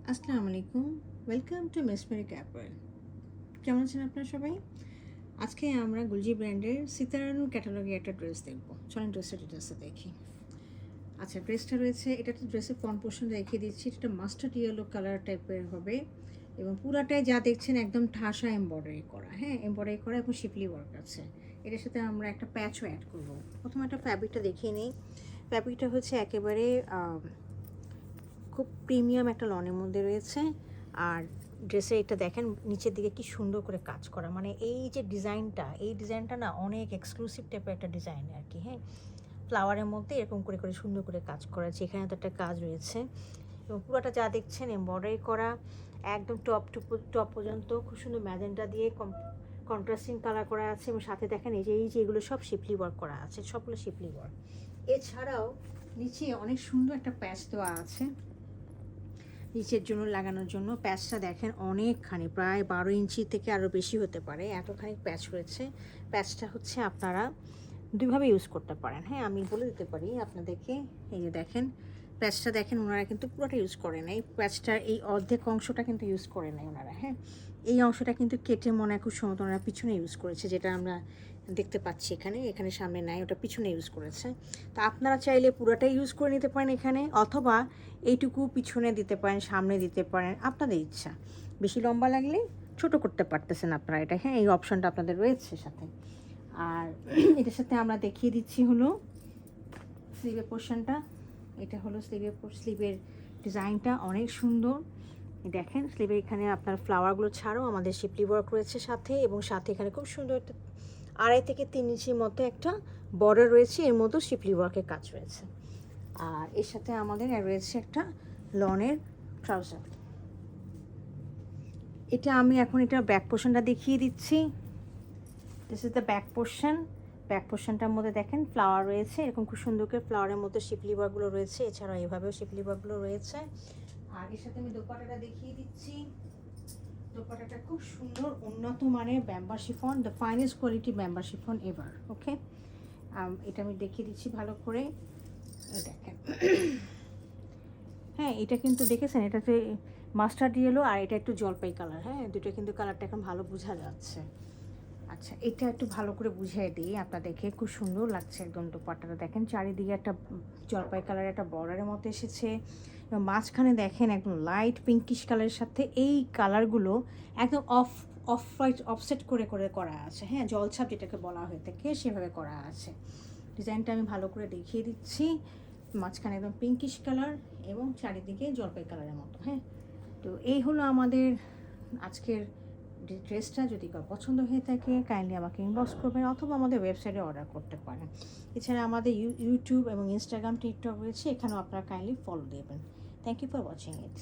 আসসালামু আলাইকুম, welcome to মেসমেরিক apparel. কেমন আছেন আপনারা সবাই? আজকে আমরা গুলজি ব্র্যান্ডের সিতারানুর ক্যাটালগে একটা ড্রেস দেখব। চলেন ড্রেসটা ডিটেলসে দেখি। আচ্ছা, ড্রেসটা রয়েছে, এটা তো ড্রেসের ফ্রন্ট পোর্শন দেখিয়ে দিচ্ছি। এটা মাস্টার্ড ইয়েলো কালার টাইপের হবে এবং পুরাটাই যা দেখছেন একদম ঠাসা এমব্রয়ডারি করা, হ্যাঁ এমব্রয়ডারি করা এবং শিপলি ওয়ার্ক আছে। এটার সাথে আমরা একটা প্যাচও অ্যাড করব। প্রথমে একটা ফ্যাব্রিকটা দেখিয়ে নিই। ফ্যাব্রিকটা হচ্ছে একেবারে খুব প্রিমিয়াম একটা লনের মধ্যে রয়েছে। আর ড্রেসে এটা দেখেন নিচের দিকে কি সুন্দর করে কাজ করা, মানে এই যে ডিজাইনটা না অনেক এক্সক্লুসিভ টাইপের একটা ডিজাইন আর কি। হ্যাঁ, ফ্লাওয়ারের মধ্যে এরকম করে করে সুন্দর করে কাজ করা আছে। এখানে তো একটা কাজ রয়েছে এবং পুরোটা যা দেখছেন এমব্রয়ডারি করা একদম টপ পর্যন্ত খুব সুন্দর ম্যাজেন্টা দিয়ে কন্ট্রাস্টিং কালার করা আছে এবং সাথে দেখেন এই যে এগুলো সব শিপলি ওয়ার্ক করা আছে, সবগুলো শিপলি ওয়ার্ক। এছাড়াও নিচে অনেক সুন্দর একটা প্যাচ দেওয়া আছে নিচের জন্য লাগানোর জন্য। প্যাচটা দেখেন অনেকখানি, প্রায় 12 ইঞ্চি থেকে আরও বেশি হতে পারে, এতখানি প্যাচ রয়েছে। প্যাচটা হচ্ছে আপনারা দুইভাবে ইউজ করতে পারেন। হ্যাঁ, আমি বলে দিতে পারি আপনাদেরকে। এই যে দেখেন প্যাচটা দেখেন, ওনারা কিন্তু পুরোটা ইউজ করে নাই, প্যাচটার এই অর্ধেক অংশটা কিন্তু ইউজ করে নাই ওনারা। হ্যাঁ, এই অংশটা কিন্তু কেটে মনে হয় খুব সম্ভবত ওনারা পিছনে ইউজ করেছে, যেটা আমরা দেখতে পাচ্ছি এখানে সামনে নাই, ওটা পিছনে ইউজ করেছে। তো আপনারা চাইলে পুরোটাই ইউজ করে নিতে পারেন এখানে, অথবা এইটুকু পিছনে দিতে পারেন, সামনে দিতে পারেন, আপনাদের ইচ্ছা। বেশি লম্বা লাগলে ছোট করতে পারতেছেন আপনারা এটা। হ্যাঁ, এই অপশনটা আপনাদের রয়েছে সাথে। আর এটার সাথে আমরা দেখিয়ে দিচ্ছি হলো স্লিভের পোর্শনটা। এটা হলো স্লিভের ডিজাইনটা অনেক সুন্দর। দেখেন স্লিভের এখানে আপনার ফ্লাওয়ারগুলো ছাড়াও আমাদের শিপলি ওয়ার্ক রয়েছে সাথে, এবং সাথে এখানে খুব সুন্দর একটা 2.5 থেকে 3 ইঞ্চির মতো একটা বর্ডার রয়েছে, এর মতো শিপলি ওয়ার্কের কাজ রয়েছে। আর এর সাথে আমাদের রয়েছে একটা লনের ট্রাউজার। এটা আমি এখন এটা ব্যাক পোর্শনটা দেখিয়ে দিচ্ছি। দিস ইজ দ্য ব্যাক পোর্শনটার মধ্যে দেখেন ফ্লাওয়ার রয়েছে, এরকম খুব সুন্দর করে ফ্লাওয়ারের মধ্যে শিপলি ওয়ার্কগুলো রয়েছে, এছাড়াও এভাবেও শিপলি ওয়ার্কগুলো রয়েছে। আর এর সাথে আমি দোপাট্টাটা দেখিয়ে দিচ্ছি। দোপাট্টাটা খুব সুন্দর উন্নত মানের ব্যাম্বা শিফন, দ্য ফাইনেস্ট কোয়ালিটি ব্যাম্বা শিফন এভার। ওকে, এটা আমি দেখিয়ে দিচ্ছি ভালো করে। দেখেন হ্যাঁ, এটা কিন্তু দেখেছেন, এটাতে মাস্টার্ড ইয়েলো আর এটা একটু জলপাই কালার। হ্যাঁ, দুটো কিন্তু কালারটা এখন ভালো বোঝা যাচ্ছে। আচ্ছা, এটা একটু ভালো করে বুঝিয়ে দিই আপনাদেরকে। খুব সুন্দর লাগছে একদম দোপাট্টাটা। দেখেন চারিদিকে একটা জলপাই কালারের একটা বর্ডারের মতো এসেছে এবং মাঝখানে দেখেন একদম লাইট পিঙ্কিশ কালারের সাথে এই কালারগুলো একদম অফসেট করে করে করা আছে। হ্যাঁ, জলছাপ যেটাকে বলা হয়ে থাকে সেভাবে করা আছে। ডিজাইনটা আমি ভালো করে দেখিয়ে দিচ্ছি। মাঝখানে একদম পিঙ্কিশ কালার এবং চারিদিকে জলপাই কালারের মতো। হ্যাঁ, তো এই হলো আমাদের আজকের ড্রেসটা। যদি কারো পছন্দ হয়ে থাকে কাইন্ডলি আমাকে ইনবক্স করবেন অথবা আমাদের ওয়েবসাইটে অর্ডার করতে পারেন। এছাড়া আমাদের ইউটিউব এবং ইনস্টাগ্রাম টিকটক রয়েছে, এখানেও আপনারা কাইন্ডলি ফলো দেবেন। Thank you for watching it.